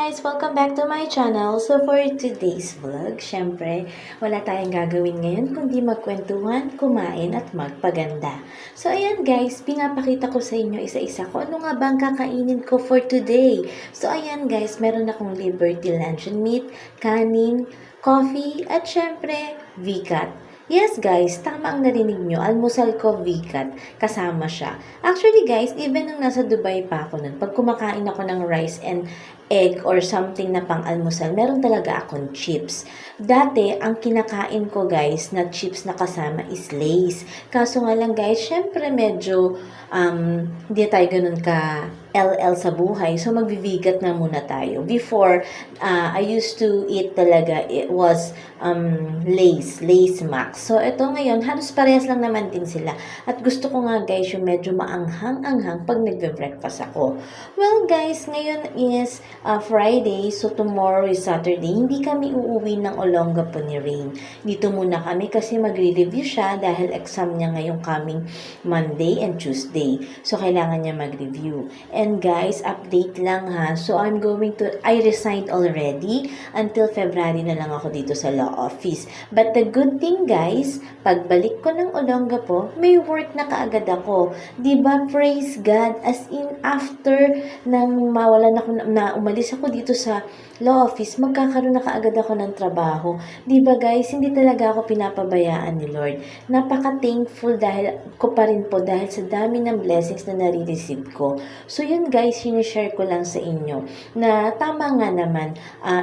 guys! Welcome back to my channel. So for today's vlog, syempre, wala tayong gagawin ngayon kundi magkwentuhan, kumain at magpaganda. So ayan guys, pinapakita ko sa inyo isa-isa ko ano nga bang kakainin ko for today. So ayan guys, meron akong Liberty luncheon meat, kanin, coffee at syempre, VCAT. Yes guys, tama ang narinig nyo. Almusal ko VCAT. Kasama siya. Actually guys, even nung nasa Dubai pa ako nun, pag kumakain ako ng rice and egg or something na pang almusal, meron talaga akong chips. Dati, ang kinakain ko guys na chips na kasama is Lay's. Kaso nga lang guys, syempre medyo hindi tayo ganun ka LL sa buhay. So, magbibigat na muna tayo. Before, I used to eat talaga, it was Lay's Max. So, ito ngayon, halos parehas lang naman din sila. At gusto ko nga guys, yung medyo maanghang-anghang pag nagbe-breakfast ako. Well guys, ngayon is Friday, so tomorrow is Saturday. Hindi kami uuwi ng Olongapo ni Rain. Dito muna kami kasi magre-review siya dahil exam niya ngayong coming Monday and Tuesday. So, kailangan niya mag-review. And guys, update lang ha. So, I resigned already. Until February na lang ako dito sa law office. But the good thing guys, pagbalik ko ng Olongapo, may work na kaagad ako. Diba? Praise God. As in, after nang mawalan ako na umalis ako dito sa law office, magkakaroon na kaagad ako ng trabaho. Diba guys, hindi talaga ako pinapabayaan ni Lord. Napaka-thankful dahil ko pa rin po dahil sa dami ng blessings na nare-receive ko. So yun guys, sinishare ko lang sa inyo na tama nga naman,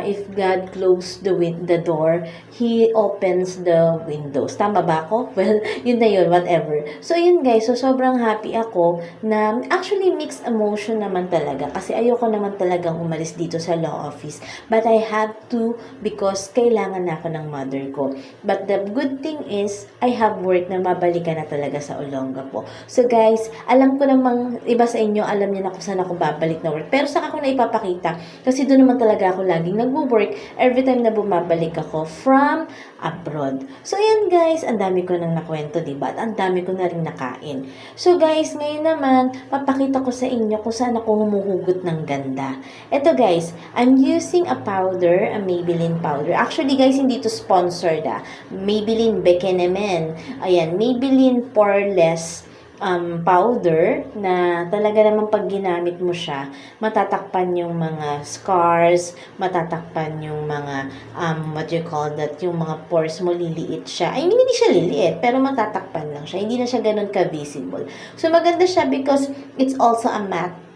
if God closed the door, He opens the windows. Tama ba ako? Well, yun na yun, whatever. So yun guys, so sobrang happy ako na actually mixed emotion naman talaga kasi ayoko naman talagang umalis dito sa law office. But I have to because kailangan na ako ng mother ko. But the good thing is, I have work na mabalikan na talaga sa Olongapo. So guys, alam ko namang iba sa inyo, alam niyo na kung saan ako babalik na work. Pero saka ko na ipapakita kasi doon naman talaga ako laging nagwo-work every time na bumabalik ako from abroad. So ayan guys, ang dami ko nang nakwento, diba? At ang dami ko na rin nakain. So guys, ngayon naman, papakita ko sa inyo kung saan ako humuhugot ng ganda. Ito guys, I'm using a powder, a Maybelline powder. Actually guys, hindi to sponsored Maybelline Bekenemen. Ayan, Maybelline Poreless powder na talaga naman pag ginamit mo siya, matatakpan yung mga scars, matatakpan yung mga what you call that, yung mga pores mo, liliit siya. I mean, hindi siya liliit, pero matatakpan lang siya. Hindi na siya ganun ka-visible. So, maganda siya because it's also a matte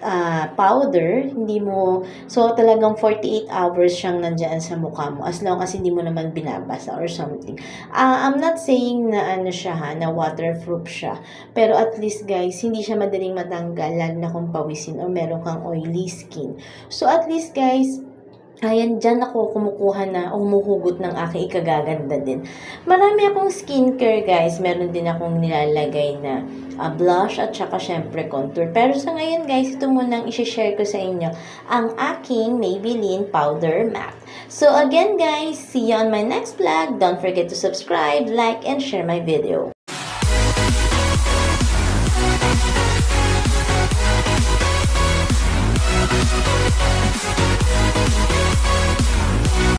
powder. Hindi mo, so talagang 48 hours siyang nandyan sa mukha mo as long as hindi mo naman binabasa or something. I'm not saying na ano siya ha, na waterproof siya. Pero at least guys, hindi siya madaling matanggal lalo na kung pawisin or meron kang oily skin. So at least guys, ayan, dyan ako kumukuha na humuhugot ng aking ikagaganda din. Marami akong skincare guys. Meron din akong nilalagay na blush at saka syempre contour. Pero sa ngayon guys, ito muna ang isi-share ko sa inyo. Ang aking Maybelline Powder Matte. So again guys, see you on my next vlog. Don't forget to subscribe, like, and share my video.